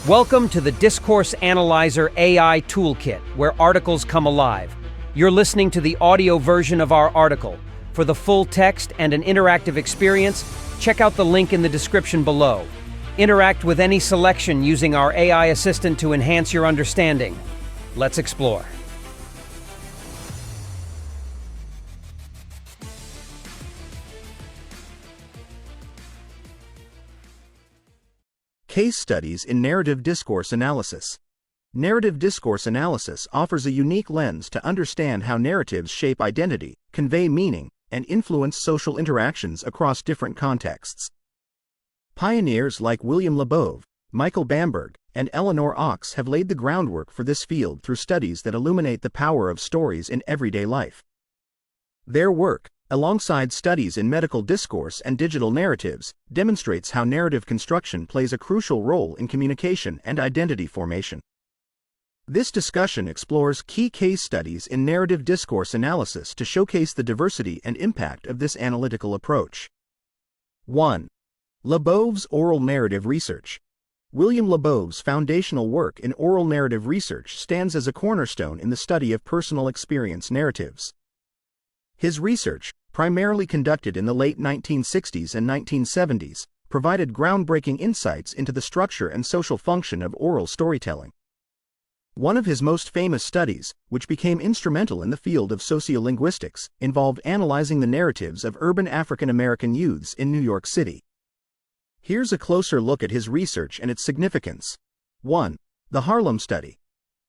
Welcome to the Discourse Analyzer AI Toolkit, where articles come alive. You're listening to the audio version of our article. For the full text and an interactive experience, check out the link in the description below. Interact with any selection using our AI assistant to enhance your understanding. Let's explore. Case Studies in Narrative Discourse Analysis. Narrative discourse analysis offers a unique lens to understand how narratives shape identity, convey meaning, and influence social interactions across different contexts. Pioneers like William Labov, Michael Bamberg, and Eleanor Ochs have laid the groundwork for this field through studies that illuminate the power of stories in everyday life. Their work, alongside studies in medical discourse and digital narratives, demonstrates how narrative construction plays a crucial role in communication and identity formation. This discussion explores key case studies in narrative discourse analysis to showcase the diversity and impact of this analytical approach. 1. Labov's oral narrative research. William Labov's foundational work in oral narrative research stands as a cornerstone in the study of personal experience narratives. His research, primarily conducted in the late 1960s and 1970s, provided groundbreaking insights into the structure and social function of oral storytelling. One of his most famous studies, which became instrumental in the field of sociolinguistics, involved analyzing the narratives of urban African American youths in New York City. Here's a closer look at his research and its significance. 1. The Harlem Study.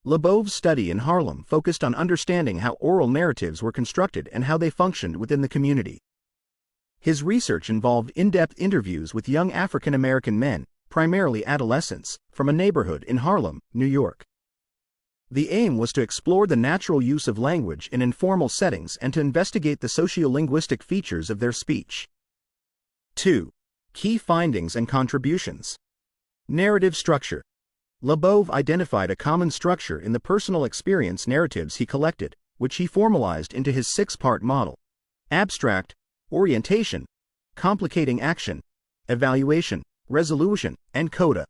Labov's study in Harlem focused on understanding how oral narratives were constructed and how they functioned within the community. His research involved in-depth interviews with young African American men, primarily adolescents, from a neighborhood in Harlem, New York. The aim was to explore the natural use of language in informal settings and to investigate the sociolinguistic features of their speech. 2. Key findings and contributions. Narrative structure. Labov identified a common structure in the personal experience narratives he collected, which he formalized into his six-part model: abstract, orientation, complicating action, evaluation, resolution, and coda.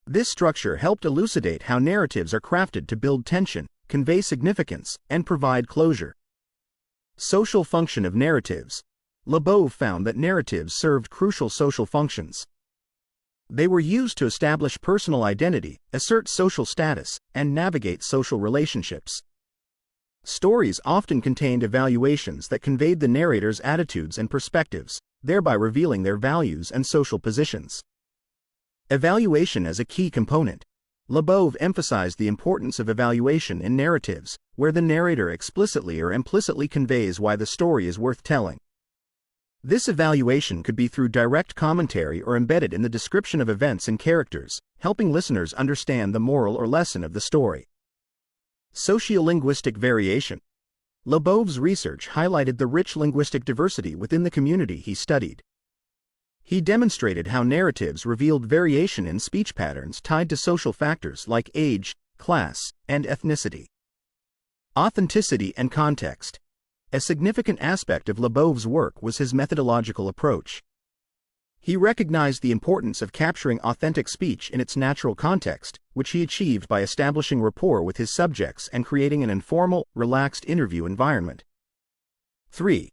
This structure helped elucidate how narratives are crafted to build tension, convey significance, and provide closure. Social function of narratives. Labov found that narratives served crucial social functions. They were used to establish personal identity, assert social status, and navigate social relationships. Stories often contained evaluations that conveyed the narrator's attitudes and perspectives, thereby revealing their values and social positions. Evaluation as a key component. Labov emphasized the importance of evaluation in narratives, where the narrator explicitly or implicitly conveys why the story is worth telling. This evaluation could be through direct commentary or embedded in the description of events and characters, helping listeners understand the moral or lesson of the story. Sociolinguistic variation. Labov's research highlighted the rich linguistic diversity within the community he studied. He demonstrated how narratives revealed variation in speech patterns tied to social factors like age, class, and ethnicity. Authenticity and context. A significant aspect of Labov's work was his methodological approach. He recognized the importance of capturing authentic speech in its natural context, which he achieved by establishing rapport with his subjects and creating an informal, relaxed interview environment. 3.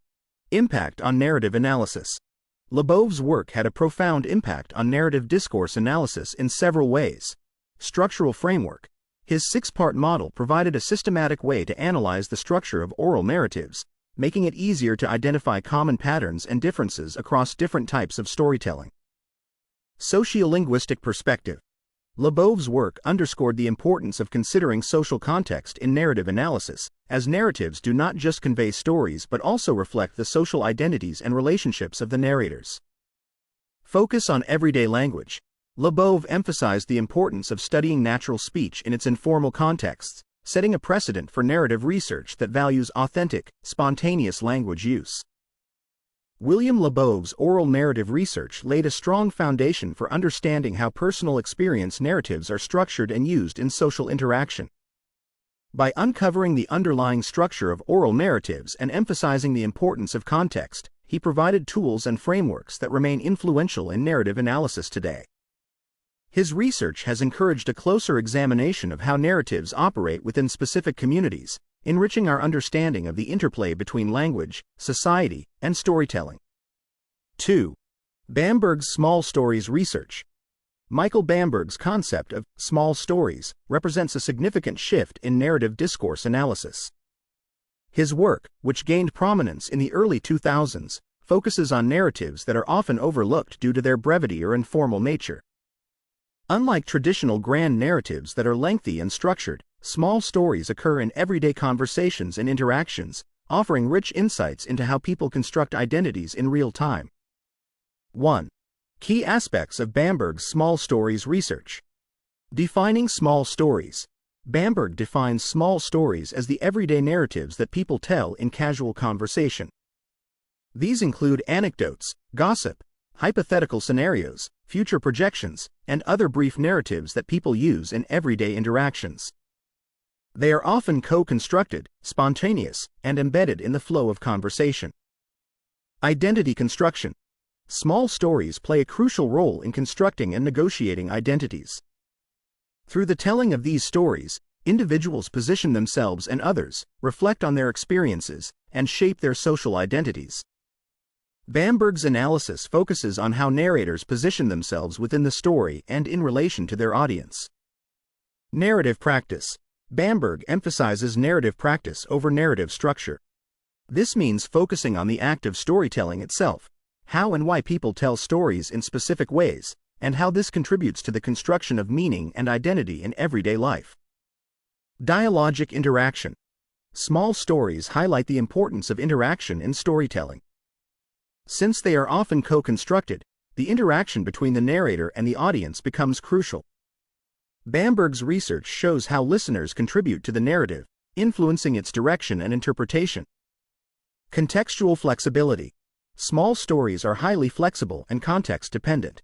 Impact on narrative analysis. Labov's work had a profound impact on narrative discourse analysis in several ways. Structural framework. His six-part model provided a systematic way to analyze the structure of oral narratives, making it easier to identify common patterns and differences across different types of storytelling. Sociolinguistic perspective. Labov's work underscored the importance of considering social context in narrative analysis, as narratives do not just convey stories but also reflect the social identities and relationships of the narrators. Focus on everyday language. Labov emphasized the importance of studying natural speech in its informal contexts, setting a precedent for narrative research that values authentic, spontaneous language use. William Labov's oral narrative research laid a strong foundation for understanding how personal experience narratives are structured and used in social interaction. By uncovering the underlying structure of oral narratives and emphasizing the importance of context, he provided tools and frameworks that remain influential in narrative analysis today. His research has encouraged a closer examination of how narratives operate within specific communities, enriching our understanding of the interplay between language, society, and storytelling. 2. Bamberg's small stories research. Michael Bamberg's concept of small stories represents a significant shift in narrative discourse analysis. His work, which gained prominence in the early 2000s, focuses on narratives that are often overlooked due to their brevity or informal nature. Unlike traditional grand narratives that are lengthy and structured, small stories occur in everyday conversations and interactions, offering rich insights into how people construct identities in real time. 1. Key aspects of Bamberg's small stories research. Defining small stories. Bamberg defines small stories as the everyday narratives that people tell in casual conversation. These include anecdotes, gossip, hypothetical scenarios, future projections, and other brief narratives that people use in everyday interactions. They are often co-constructed, spontaneous, and embedded in the flow of conversation. Identity construction. Small stories play a crucial role in constructing and negotiating identities. Through the telling of these stories, individuals position themselves and others, reflect on their experiences, and shape their social identities. Bamberg's analysis focuses on how narrators position themselves within the story and in relation to their audience. Narrative practice. Bamberg emphasizes narrative practice over narrative structure. This means focusing on the act of storytelling itself, how and why people tell stories in specific ways, and how this contributes to the construction of meaning and identity in everyday life. Dialogic interaction. Small stories highlight the importance of interaction in storytelling. Since they are often co-constructed, the interaction between the narrator and the audience becomes crucial. Bamberg's research shows how listeners contribute to the narrative, influencing its direction and interpretation. Contextual flexibility. Small stories are highly flexible and context-dependent.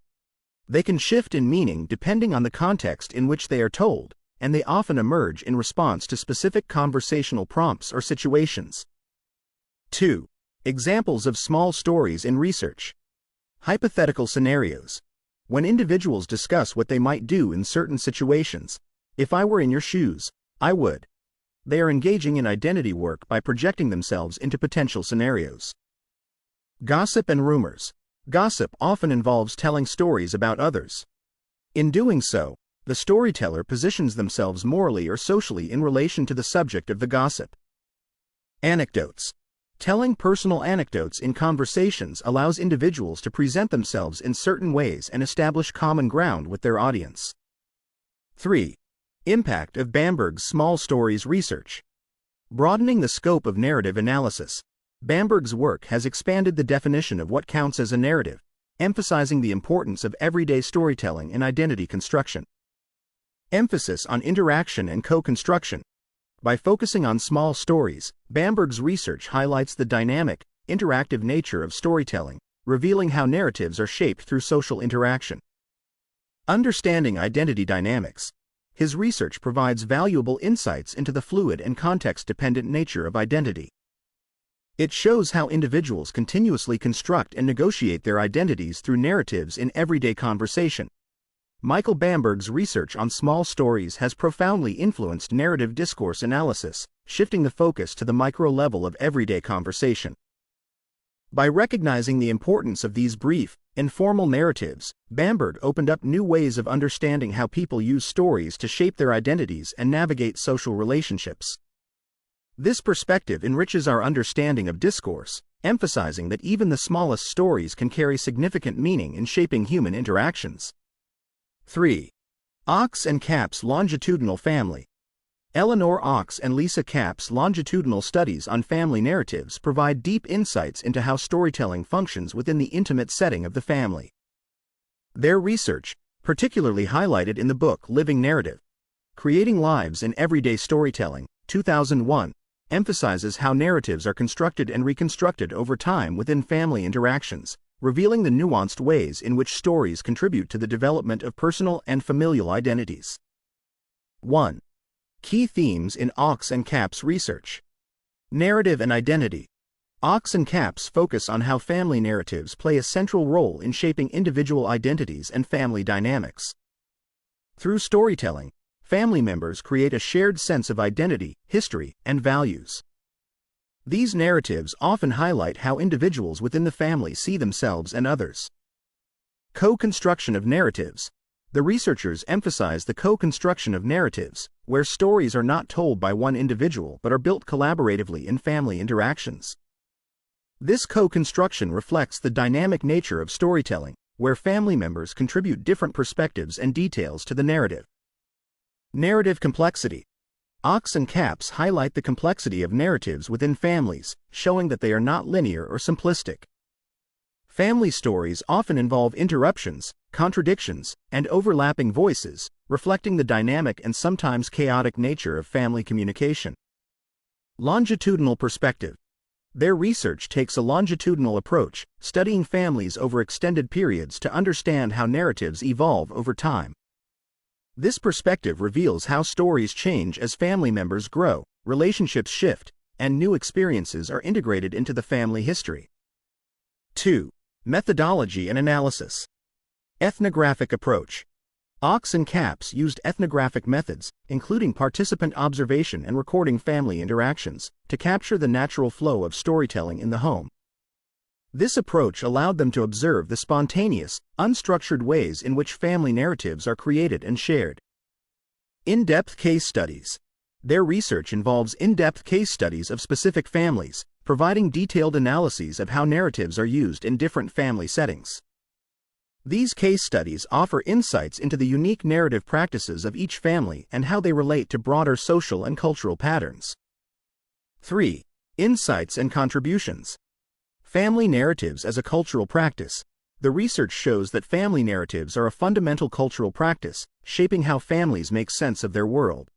They can shift in meaning depending on the context in which they are told, and they often emerge in response to specific conversational prompts or situations. 2. Examples of small stories in research. Hypothetical scenarios. When individuals discuss what they might do in certain situations, if I were in your shoes, I would. They are engaging in identity work by projecting themselves into potential scenarios. Gossip and rumors. Gossip often involves telling stories about others. In doing so, the storyteller positions themselves morally or socially in relation to the subject of the gossip. Anecdotes. Telling personal anecdotes in conversations allows individuals to present themselves in certain ways and establish common ground with their audience. 3. Impact of Bamberg's small stories research. Broadening the scope of narrative analysis. Bamberg's work has expanded the definition of what counts as a narrative, emphasizing the importance of everyday storytelling in identity construction. Emphasis on interaction and co-construction. By focusing on small stories, Bamberg's research highlights the dynamic, interactive nature of storytelling, revealing how narratives are shaped through social interaction. Understanding identity dynamics. His research provides valuable insights into the fluid and context-dependent nature of identity. It shows how individuals continuously construct and negotiate their identities through narratives in everyday conversation. Michael Bamberg's research on small stories has profoundly influenced narrative discourse analysis, shifting the focus to the micro level of everyday conversation. By recognizing the importance of these brief, informal narratives, Bamberg opened up new ways of understanding how people use stories to shape their identities and navigate social relationships. This perspective enriches our understanding of discourse, emphasizing that even the smallest stories can carry significant meaning in shaping human interactions. 3. Ochs and Kapp's longitudinal family. Eleanor Ochs and Lisa Kapp's longitudinal studies on family narratives provide deep insights into how storytelling functions within the intimate setting of the family. Their research, particularly highlighted in the book Living Narrative, Creating Lives in Everyday Storytelling, 2001, emphasizes how narratives are constructed and reconstructed over time within family interactions, revealing the nuanced ways in which stories contribute to the development of personal and familial identities. 1. Key themes in Ochs and Kapp's research. Narrative and identity. Ochs and Kapp's focus on how family narratives play a central role in shaping individual identities and family dynamics. Through storytelling, family members create a shared sense of identity, history, and values. These narratives often highlight how individuals within the family see themselves and others. Co-construction of narratives. The researchers emphasize the co-construction of narratives, where stories are not told by one individual but are built collaboratively in family interactions. This co-construction reflects the dynamic nature of storytelling, where family members contribute different perspectives and details to the narrative. Narrative complexity. Ox and Capps highlight the complexity of narratives within families, showing that they are not linear or simplistic. Family stories often involve interruptions, contradictions, and overlapping voices, reflecting the dynamic and sometimes chaotic nature of family communication. Longitudinal perspective. Their research takes a longitudinal approach, studying families over extended periods to understand how narratives evolve over time. This perspective reveals how stories change as family members grow, relationships shift, and new experiences are integrated into the family history. 2. Methodology and analysis. Ethnographic approach. Ox and Capps used ethnographic methods, including participant observation and recording family interactions, to capture the natural flow of storytelling in the home. This approach allowed them to observe the spontaneous, unstructured ways in which family narratives are created and shared. In-depth case studies. Their research involves in-depth case studies of specific families, providing detailed analyses of how narratives are used in different family settings. These case studies offer insights into the unique narrative practices of each family and how they relate to broader social and cultural patterns. 3. Insights and contributions. Family narratives as a cultural practice. The research shows that family narratives are a fundamental cultural practice, shaping how families make sense of their world.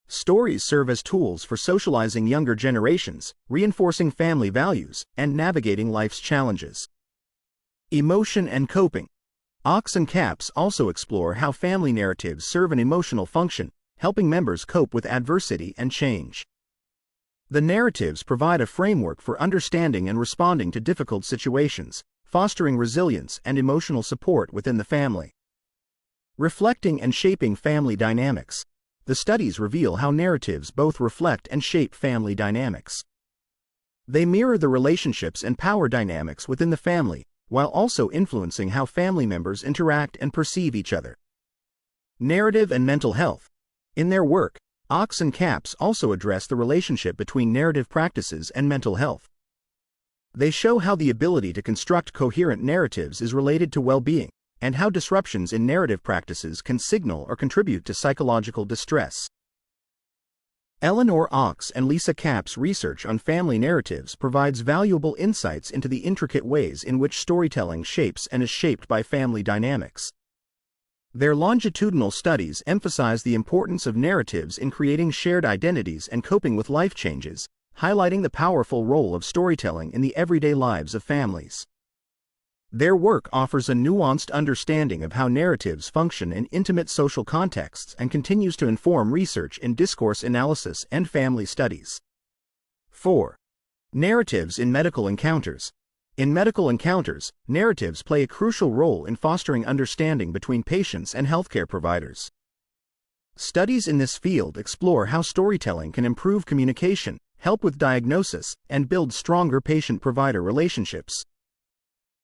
Stories serve as tools for socializing younger generations, reinforcing family values, and navigating life's challenges. Emotion and coping. Ox and Capps also explore how family narratives serve an emotional function, helping members cope with adversity and change. The narratives provide a framework for understanding and responding to difficult situations, fostering resilience and emotional support within the family. Reflecting and shaping family dynamics. The studies reveal how narratives both reflect and shape family dynamics. They mirror the relationships and power dynamics within the family, while also influencing how family members interact and perceive each other. Narrative and mental health. In their work, Ox and Capps also address the relationship between narrative practices and mental health. They show how the ability to construct coherent narratives is related to well-being, and how disruptions in narrative practices can signal or contribute to psychological distress. Eleanor Ox and Lisa Capps' research on family narratives provides valuable insights into the intricate ways in which storytelling shapes and is shaped by family dynamics. Their longitudinal studies emphasize the importance of narratives in creating shared identities and coping with life changes, highlighting the powerful role of storytelling in the everyday lives of families. Their work offers a nuanced understanding of how narratives function in intimate social contexts and continues to inform research in discourse analysis and family studies. 4. Narratives in medical encounters. In medical encounters, narratives play a crucial role in fostering understanding between patients and healthcare providers. Studies in this field explore how storytelling can improve communication, help with diagnosis, and build stronger patient-provider relationships.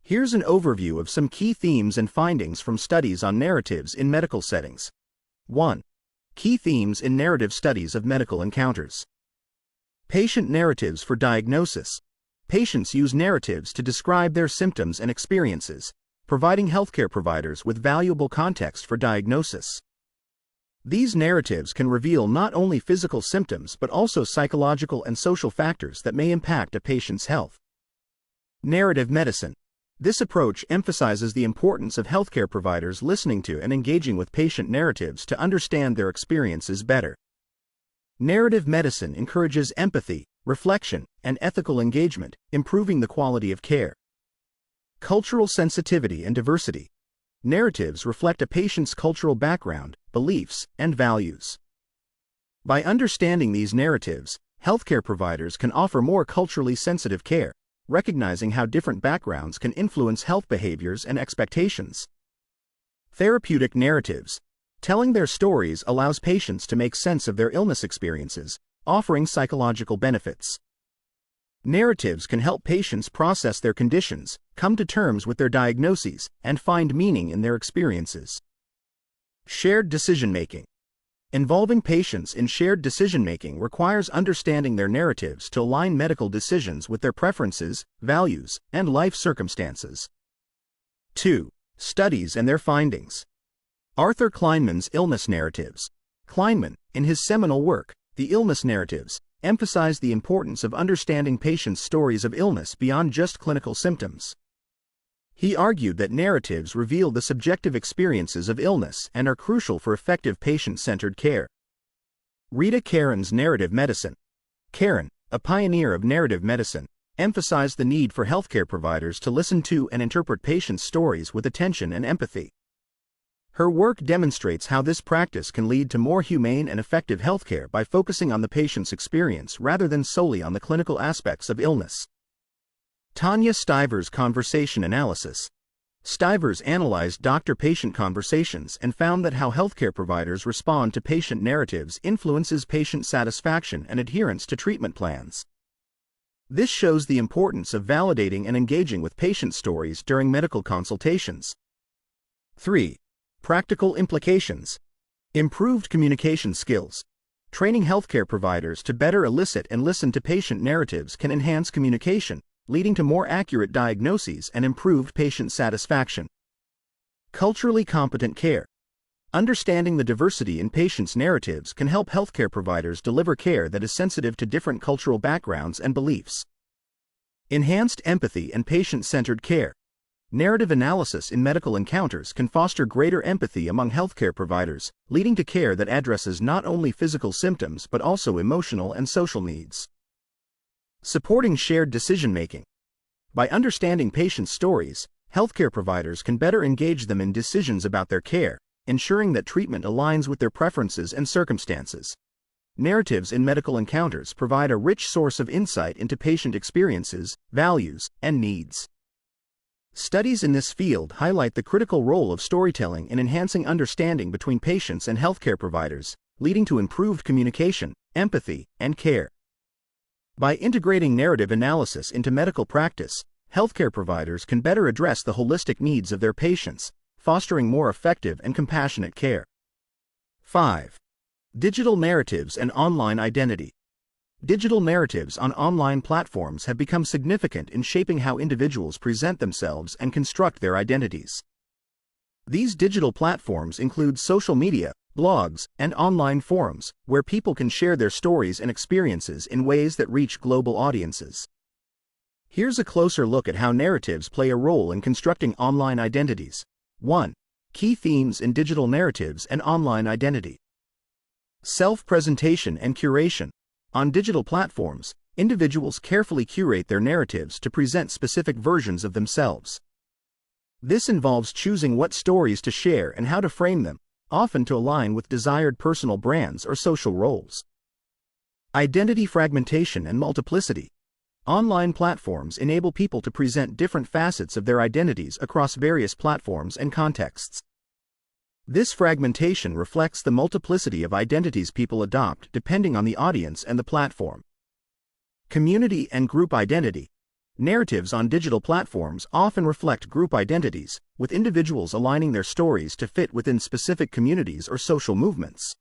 Here's an overview of some key themes and findings from studies on narratives in medical settings. 1. Key themes in narrative studies of medical encounters. Patient narratives for diagnosis. Patients use narratives to describe their symptoms and experiences, providing healthcare providers with valuable context for diagnosis. These narratives can reveal not only physical symptoms but also psychological and social factors that may impact a patient's health. Narrative medicine. This approach emphasizes the importance of healthcare providers listening to and engaging with patient narratives to understand their experiences better. Narrative medicine encourages empathy, reflection, and ethical engagement, improving the quality of care. Cultural sensitivity and diversity. Narratives reflect a patient's cultural background, beliefs, and values. By understanding these narratives, healthcare providers can offer more culturally sensitive care, recognizing how different backgrounds can influence health behaviors and expectations. Therapeutic narratives. Telling their stories allows patients to make sense of their illness experiences, offering psychological benefits. Narratives can help patients process their conditions, come to terms with their diagnoses, and find meaning in their experiences. Shared decision-making. Involving patients in shared decision-making requires understanding their narratives to align medical decisions with their preferences, values, and life circumstances. 2. Studies and their findings. Arthur Kleinman's illness narratives. Kleinman, in his seminal work, The Illness Narratives, emphasized the importance of understanding patients' stories of illness beyond just clinical symptoms. He argued that narratives reveal the subjective experiences of illness and are crucial for effective patient-centered care. Rita Karen's narrative medicine. Karen, a pioneer of narrative medicine, emphasized the need for healthcare providers to listen to and interpret patients' stories with attention and empathy. Her work demonstrates how this practice can lead to more humane and effective healthcare by focusing on the patient's experience rather than solely on the clinical aspects of illness. Tanya Stiver's conversation analysis. Stivers analyzed doctor-patient conversations and found that how healthcare providers respond to patient narratives influences patient satisfaction and adherence to treatment plans. This shows the importance of validating and engaging with patient stories during medical consultations. 3. Practical implications. Improved communication skills. Training healthcare providers to better elicit and listen to patient narratives can enhance communication, leading to more accurate diagnoses and improved patient satisfaction. Culturally competent care. Understanding the diversity in patients' narratives can help healthcare providers deliver care that is sensitive to different cultural backgrounds and beliefs. Enhanced empathy and patient-centered care. Narrative analysis in medical encounters can foster greater empathy among healthcare providers, leading to care that addresses not only physical symptoms but also emotional and social needs. Supporting shared decision-making. By understanding patients' stories, healthcare providers can better engage them in decisions about their care, ensuring that treatment aligns with their preferences and circumstances. Narratives in medical encounters provide a rich source of insight into patient experiences, values, and needs. Studies in this field highlight the critical role of storytelling in enhancing understanding between patients and healthcare providers, leading to improved communication, empathy, and care. By integrating narrative analysis into medical practice, healthcare providers can better address the holistic needs of their patients, fostering more effective and compassionate care. 5. Digital narratives and online identity. Digital narratives on online platforms have become significant in shaping how individuals present themselves and construct their identities. These digital platforms include social media, blogs, and online forums, where people can share their stories and experiences in ways that reach global audiences. Here's a closer look at how narratives play a role in constructing online identities. 1. Key themes in digital narratives and online identity. Self-presentation and curation. On digital platforms, individuals carefully curate their narratives to present specific versions of themselves. This involves choosing what stories to share and how to frame them, often to align with desired personal brands or social roles. Identity fragmentation and multiplicity. Online platforms enable people to present different facets of their identities across various platforms and contexts. This fragmentation reflects the multiplicity of identities people adopt depending on the audience and the platform. Community and group identity. Narratives on digital platforms often reflect group identities, with individuals aligning their stories to fit within specific communities or social movements.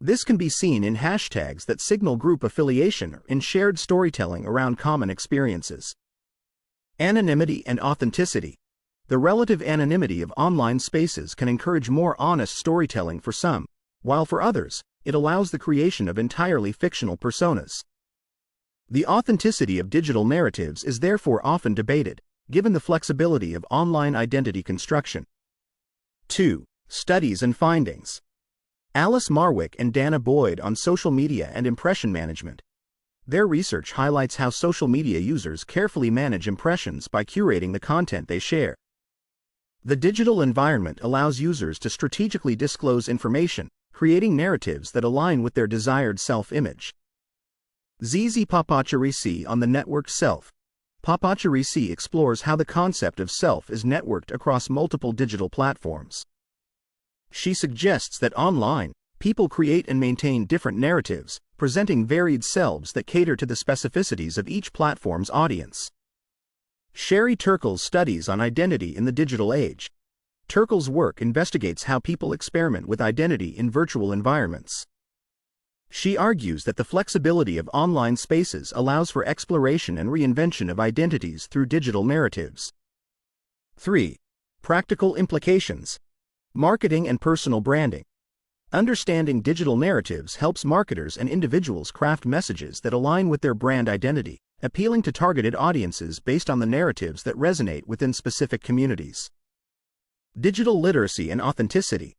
This can be seen in hashtags that signal group affiliation or in shared storytelling around common experiences. Anonymity and authenticity. The relative anonymity of online spaces can encourage more honest storytelling for some, while for others, it allows the creation of entirely fictional personas. The authenticity of digital narratives is therefore often debated, given the flexibility of online identity construction. 2. Studies and findings. Alice Marwick and Dana Boyd on social media and impression management. Their research highlights how social media users carefully manage impressions by curating the content they share. The digital environment allows users to strategically disclose information, creating narratives that align with their desired self-image. Zizi Papachirisi on the network self. Papachirisi explores how the concept of self is networked across multiple digital platforms. She suggests that online, people create and maintain different narratives, presenting varied selves that cater to the specificities of each platform's audience. Sherry Turkle's studies on identity in the digital age. Turkle's work investigates how people experiment with identity in virtual environments. She argues that the flexibility of online spaces allows for exploration and reinvention of identities through digital narratives. 3. Practical implications. Marketing and personal branding. Understanding digital narratives helps marketers and individuals craft messages that align with their brand identity, appealing to targeted audiences based on the narratives that resonate within specific communities. Digital literacy and authenticity.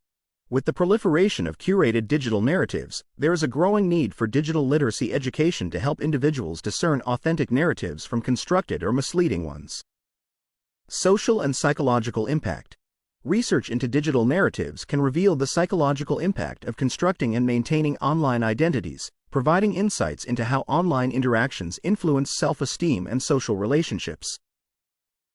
With the proliferation of curated digital narratives, there is a growing need for digital literacy education to help individuals discern authentic narratives from constructed or misleading ones. Social and psychological impact. Research into digital narratives can reveal the psychological impact of constructing and maintaining online identities, providing insights into how online interactions influence self-esteem and social relationships.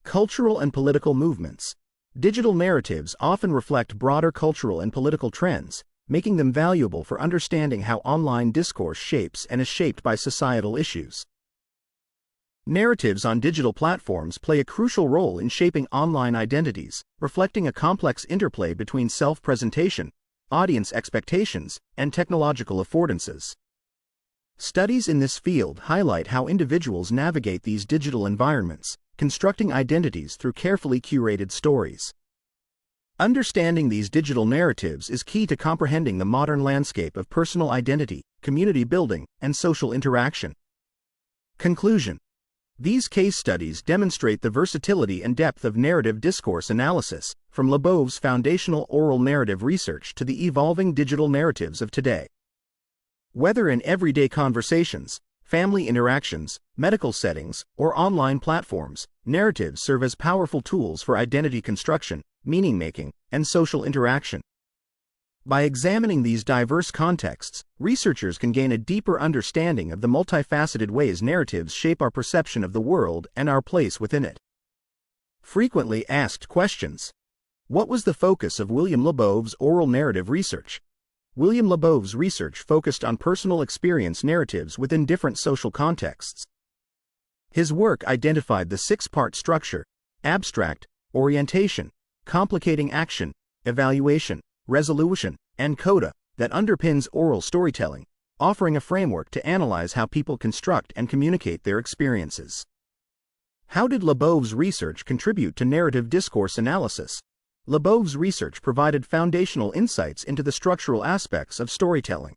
Cultural and political movements. Digital narratives often reflect broader cultural and political trends, making them valuable for understanding how online discourse shapes and is shaped by societal issues. Narratives on digital platforms play a crucial role in shaping online identities, reflecting a complex interplay between self-presentation, audience expectations, and technological affordances. Studies in this field highlight how individuals navigate these digital environments, constructing identities through carefully curated stories. Understanding these digital narratives is key to comprehending the modern landscape of personal identity, community building, and social interaction. Conclusion. These case studies demonstrate the versatility and depth of narrative discourse analysis, from Labov's foundational oral narrative research to the evolving digital narratives of today. Whether in everyday conversations, family interactions, medical settings, or online platforms, narratives serve as powerful tools for identity construction, meaning-making, and social interaction. By examining these diverse contexts, researchers can gain a deeper understanding of the multifaceted ways narratives shape our perception of the world and our place within it. Frequently asked questions. What was the focus of William Labov's oral narrative research? William Labov's research focused on personal experience narratives within different social contexts. His work identified the six-part structure: abstract, orientation, complicating action, evaluation, resolution, and coda that underpins oral storytelling, offering a framework to analyze how people construct and communicate their experiences. How did Labov's research contribute to narrative discourse analysis? Labov's research provided foundational insights into the structural aspects of storytelling.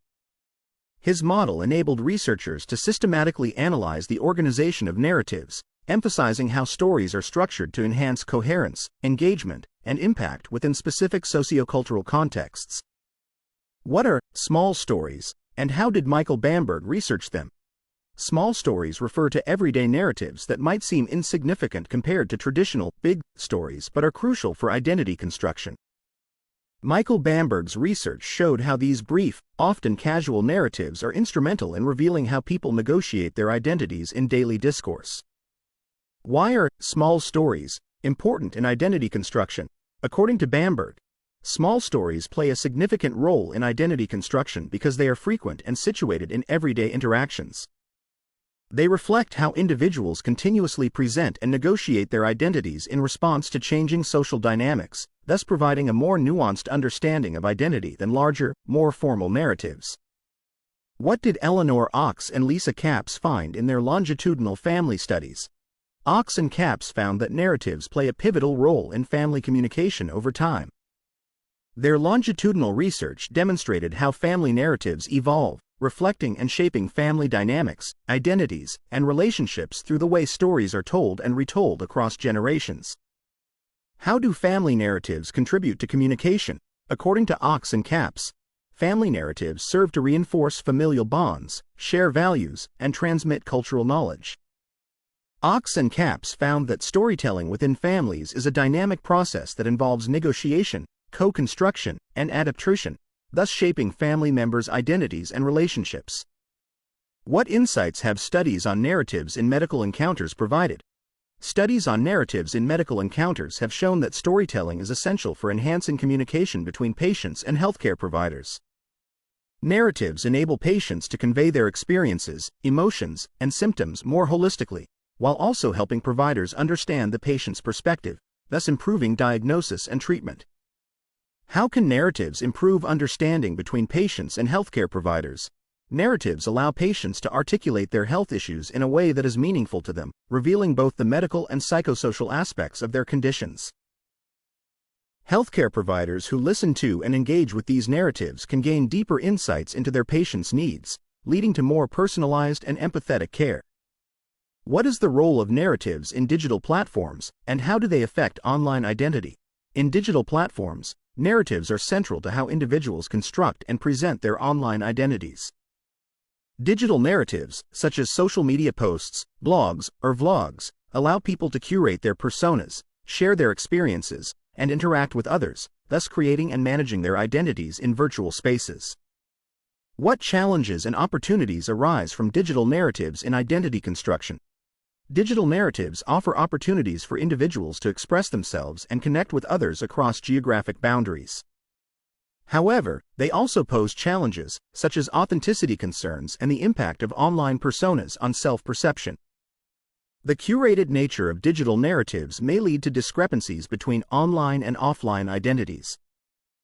His model enabled researchers to systematically analyze the organization of narratives, emphasizing how stories are structured to enhance coherence, engagement, and impact within specific sociocultural contexts. What are small stories, and how did Michael Bamberg research them? Small stories refer to everyday narratives that might seem insignificant compared to traditional, big stories but are crucial for identity construction. Michael Bamberg's research showed how these brief, often casual narratives are instrumental in revealing how people negotiate their identities in daily discourse. Why are small stories important in identity construction? According to Bamberg, small stories play a significant role in identity construction because they are frequent and situated in everyday interactions. They reflect how individuals continuously present and negotiate their identities in response to changing social dynamics, thus providing a more nuanced understanding of identity than larger, more formal narratives. What did Eleanor Ox and Lisa Capps find in their longitudinal family studies? Ox and Capps found that narratives play a pivotal role in family communication over time. Their longitudinal research demonstrated how family narratives evolve, reflecting and shaping family dynamics, identities, and relationships through the way stories are told and retold across generations. How do family narratives contribute to communication? According to Ox and Capps, family narratives serve to reinforce familial bonds, share values, and transmit cultural knowledge. Ox and Capps found that storytelling within families is a dynamic process that involves negotiation, co-construction, and adaptation, thus shaping family members' identities and relationships. What insights have studies on narratives in medical encounters provided? Studies on narratives in medical encounters have shown that storytelling is essential for enhancing communication between patients and healthcare providers. Narratives enable patients to convey their experiences, emotions, and symptoms more holistically, while also helping providers understand the patient's perspective, thus improving diagnosis and treatment. How can narratives improve understanding between patients and healthcare providers? Narratives allow patients to articulate their health issues in a way that is meaningful to them, revealing both the medical and psychosocial aspects of their conditions. Healthcare providers who listen to and engage with these narratives can gain deeper insights into their patients' needs, leading to more personalized and empathetic care. What is the role of narratives in digital platforms, and how do they affect online identity? In digital platforms, narratives are central to how individuals construct and present their online identities. Digital narratives, such as social media posts, blogs, or vlogs, allow people to curate their personas, share their experiences, and interact with others, thus creating and managing their identities in virtual spaces. What challenges and opportunities arise from digital narratives in identity construction? Digital narratives offer opportunities for individuals to express themselves and connect with others across geographic boundaries. However, they also pose challenges, such as authenticity concerns and the impact of online personas on self-perception. The curated nature of digital narratives may lead to discrepancies between online and offline identities.